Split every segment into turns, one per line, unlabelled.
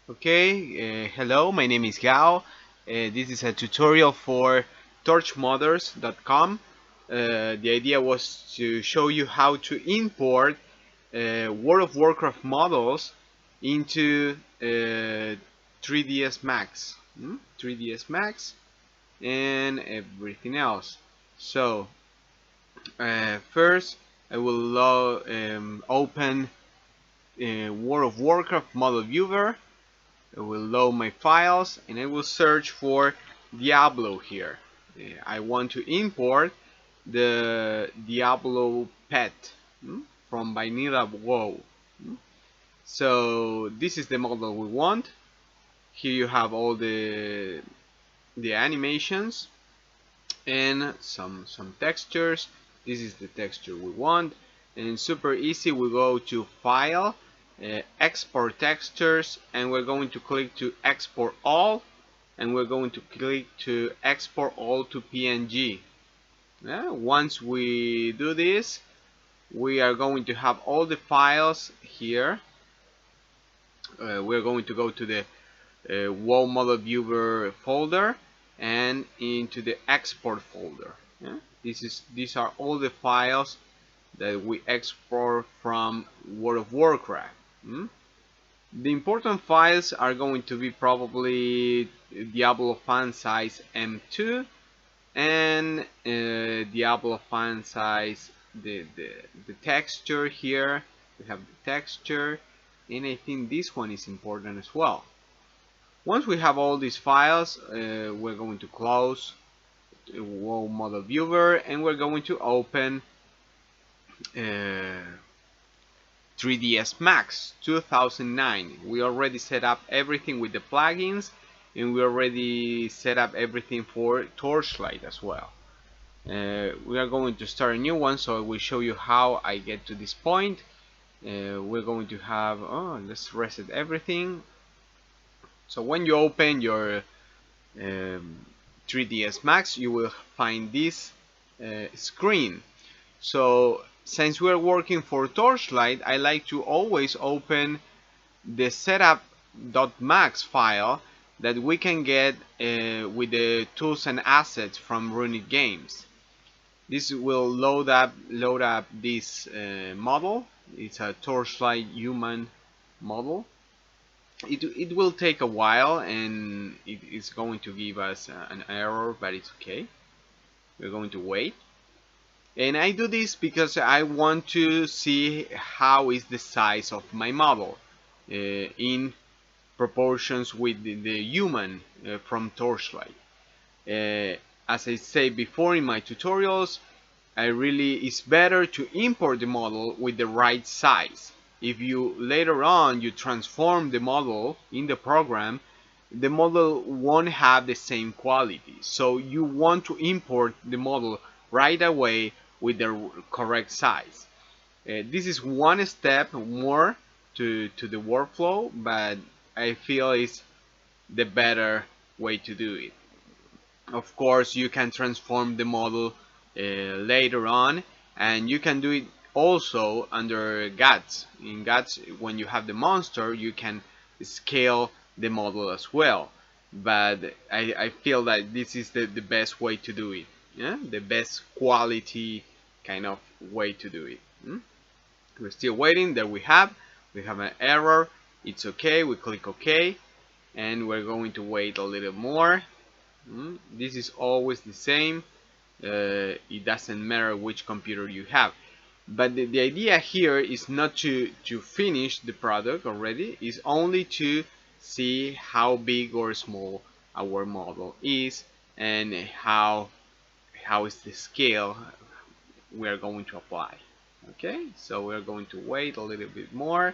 Hello, my name is Gao. This is a tutorial for torchmodders.com. The idea was to show you how to import World of Warcraft models into 3ds Max, 3ds Max, and everything else. So first, I will open World of Warcraft model viewer. I will load my files and I will search for Diablo here. I want to import the Diablo pet from vanilla WoW. So this is the model we want. Here you have all the animations and some textures. This is the texture we want, and super easy. We go to File, Export Textures, and we're going to click to Export All, and we're going to click to Export All to PNG. Once we do this, we are going to have all the files here. We're going to go to the WoW Model Viewer folder and into the export folder. These are all the files that we export from World of Warcraft. The important files are going to be probably Diablo font size M2 and Diablo font size, the texture here. We have the texture, and I think this one is important as well. Once we have all these files, we're going to close the WoW Model Viewer and we're going to open 3ds Max 2009. We already set up everything with the plugins and we already set up everything for Torchlight as well. We are going to start a new one, so I will show you how I get to this point. We're going to have, let's reset everything. So when you open your 3ds Max, you will find this screen. So since we're working for Torchlight, I like to always open the setup.max file that we can get with the tools and assets from Runic Games. This will load up this model. It's a Torchlight human model. It will take a while and it is going to give us an error, but it's okay. We're going to wait. And I do this because I want to see how is the size of my model in proportions with the human from Torchlight. As I said before in my tutorials, it's better to import the model with the right size. If you later on you transform the model in the program, the model won't have the same quality. So you want to import the model right away with the correct size. This is one step more to the workflow, but I feel it's the better way to do it. Of course, you can transform the model later on, and you can do it also under guts. In guts, when you have the monster, you can scale the model as well, but I feel that this is the best way to do it. The best quality kind of way to do it. We're still waiting. There we have an error. It's okay. We click OK, and we're going to wait a little more. This is always the same. It doesn't matter which computer you have, but the idea here is not to finish the product already. It's only to see how big or small our model is and how is the scale we are going to apply. Okay, so we're going to wait a little bit more.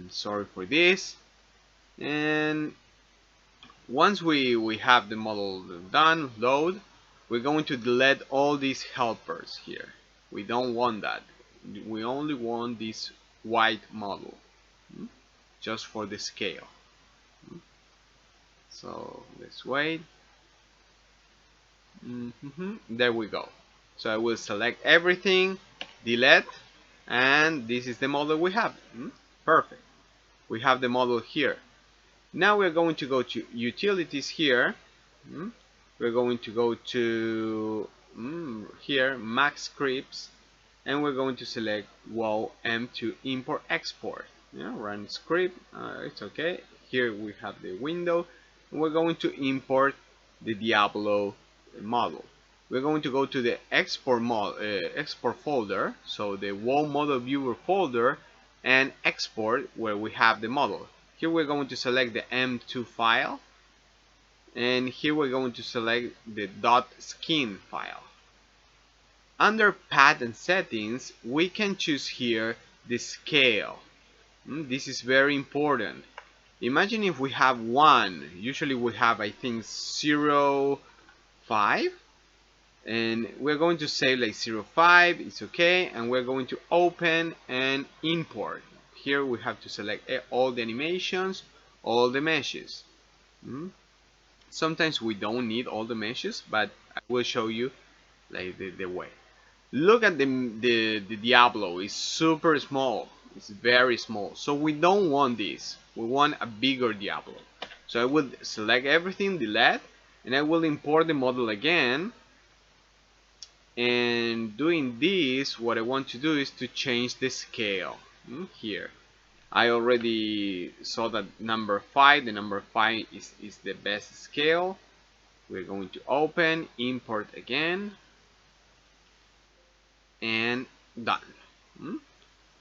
Sorry for this. And once we have the model done, load, we're going to delete all these helpers here. We don't want that. We only want this white model, just for the scale. So let's wait. There we go. So I will select everything, delete, and this is the model we have. Perfect. We have the model here. Now we're going to go to utilities here. We're going to go to here Max scripts, and we're going to select WoW M to import export. Yeah, run script. It's okay. Here we have the window, and we're going to import the Diablo model. We're going to go to the export folder, so the WoW model viewer folder, and export where we have the model. Here we're going to select the M2 file, and here we're going to select the .skin file. Under path and settings, we can choose here the scale. This is very important. Imagine if we have 1, usually we have I think 0, 5, and we're going to say like 0.5, it's okay, and we're going to open and import. Here we have to select all the animations, all the meshes. Sometimes we don't need all the meshes, but I will show you like the way. Look at the Diablo, it's super small, it's very small, so we don't want this, we want a bigger Diablo. So I will select everything, delete, and I will import the model again. And doing this, what I want to do is to change the scale. Here I already saw that number 5, the number 5 is the best scale. We're going to open, import again, and done.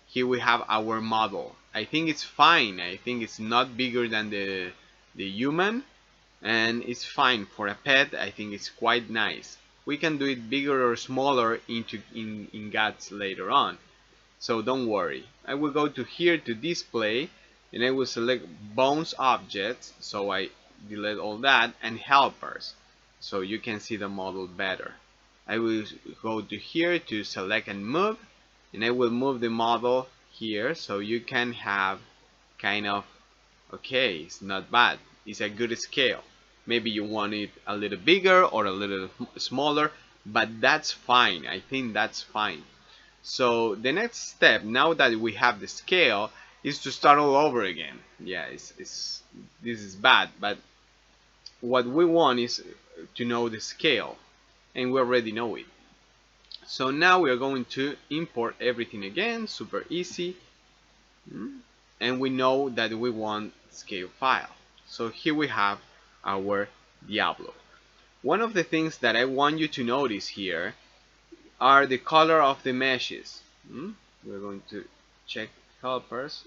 Here we have our model. I think it's fine. I think it's not bigger than the human, and it's fine for a pet. I think it's quite nice. We can do it bigger or smaller in GATS later on, so don't worry. I will go to here to display, and I will select bones objects, so I delete all that, and helpers, so you can see the model better. I will go to here to select and move, and I will move the model here, so you can have kind of, okay, it's not bad, it's a good scale. Maybe you want it a little bigger or a little smaller, but that's fine. I think that's fine. So the next step, now that we have the scale, is to start all over again. Yeah, this is bad, but what we want is to know the scale, and we already know it. So now we are going to import everything again, super easy, and we know that we want scale file. So here we have our Diablo. One of the things that I want you to notice here are the color of the meshes. We're going to check helpers.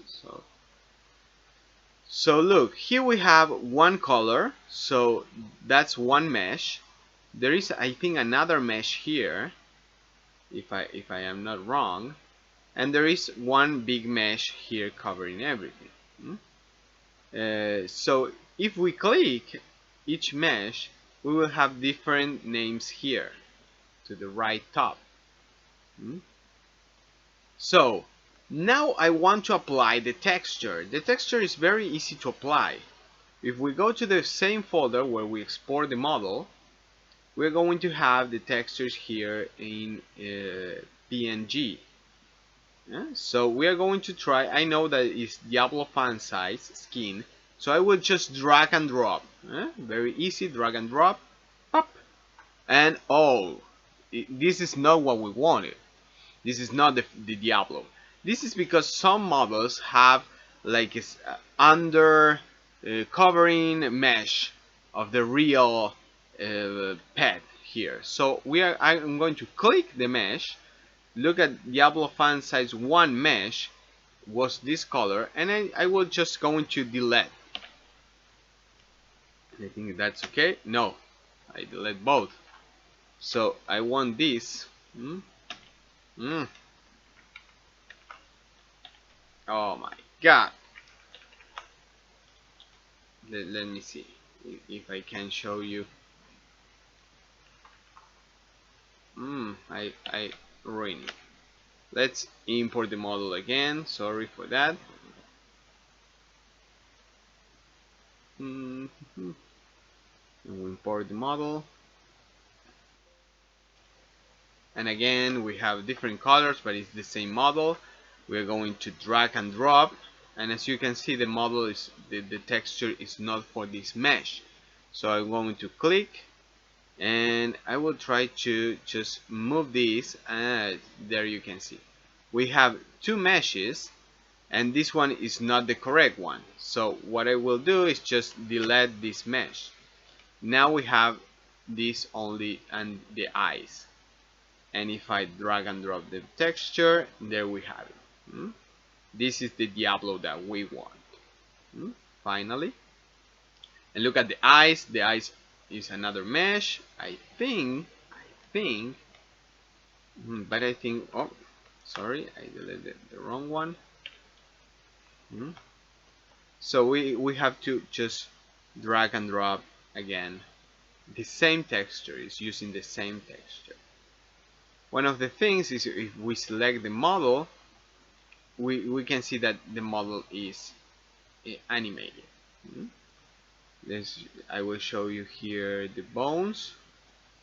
So look, here we have one color, so that's one mesh. There is, I think, another mesh here, if I am not wrong, and there is one big mesh here covering everything. So if we click each mesh, we will have different names here to the right top. So now I want to apply the texture. The texture is very easy to apply. If we go to the same folder where we export the model, we're going to have the textures here in PNG. So we are going to try, I know that it's Diablo fan size skin, so I will just drag and drop. Very easy, drag and drop, pop, and oh, this is not what we wanted. This is not the Diablo. This is because some models have like under covering mesh of the real pet here. So I'm going to click the mesh. Look at Diablo fan size 1 mesh was this color, and I will just going to delete. I think that's okay. No, I delete both. So I want this. Oh my god. Let me see if I can show you. I ruined it. Let's import the model again. Sorry for that. And we import the model. And again, we have different colors, but it's the same model. We're going to drag and drop and as you can see, the model is the texture is not for this mesh. So I'm going to click, and I will try to just move this, and there you can see we have two meshes, and this one is not the correct one. So what I will do is just delete this mesh. Now we have this only and the eyes, and if I drag and drop the texture, there we have it. This is the Diablo that we want. Finally, and look at the eyes. The eyes is another mesh. I think, but I think, oh, sorry, I deleted the wrong one. So we have to just drag and drop again. The same texture is using the same texture. One of the things is if we select the model, we can see that the model is animated. I will show you here the bones.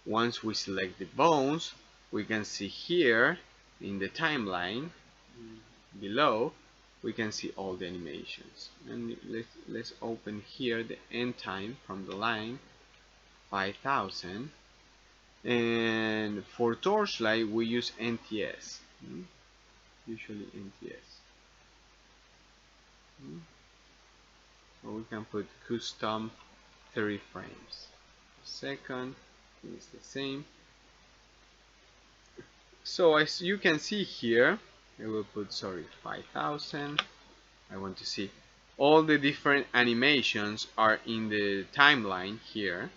Once we select the bones, we can see here in the timeline below, we can see all the animations. And let's open here the end time from the line 5000. And for Torchlight we use NTS, usually NTS. So we can put custom 30 frames per second. It's the same. So as you can see here, I will put 5000. I want to see all the different animations are in the timeline here.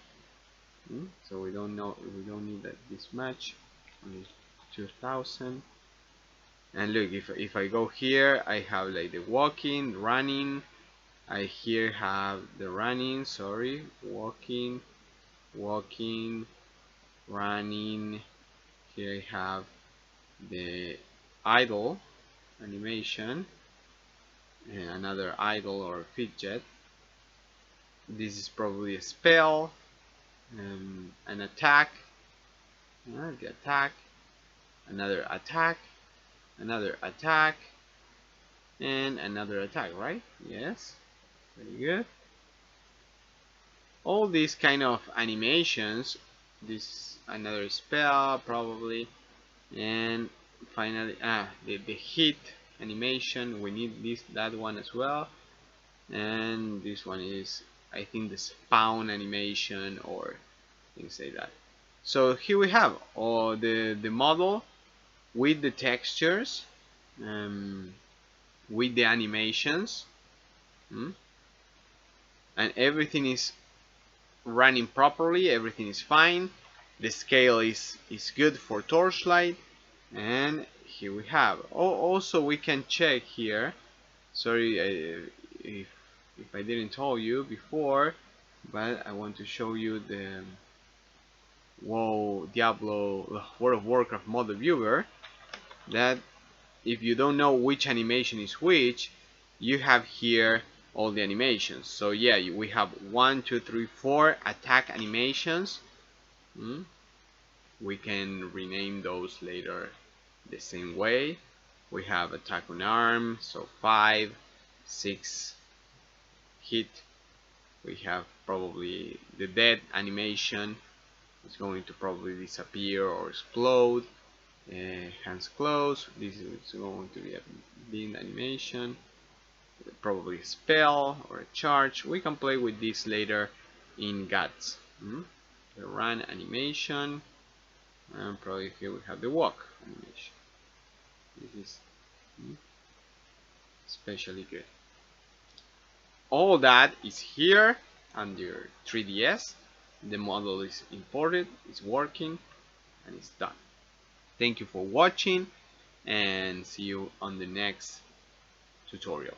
So we don't need that this much. Only 2000. And look, if I go here, I have like the walking, running. I here have the running, sorry, walking, running. Here I have the idle animation, and another idle or fidget. This is probably a spell, an attack, the attack, another attack, another attack, and another attack, right? Yes, very good. All these kind of animations, this another spell probably, and finally the hit animation, we need that one as well, and this one is, I think, the spawn animation or things like that. So here we have all the model with the textures, with the animations, and everything is running properly, everything is fine. The scale is good for Torchlight, and here we have. Also we can check here, sorry if I didn't tell you before, but I want to show you the WoW Diablo World of Warcraft model viewer, that if you don't know which animation is which, you have here all the animations. So yeah, we have 1, 2, 3, 4 attack animations. We can rename those later the same way. We have attack on arm, so 5, 6 hit. We have probably the dead animation. It's going to probably disappear or explode. Hands closed. This is going to be a beam animation. Probably a spell or a charge. We can play with this later in guts. The run animation, and probably here we have the walk animation. This is especially good. All that is here under 3ds. The model is imported, it's working, and it's done. Thank you for watching, and see you on the next tutorial.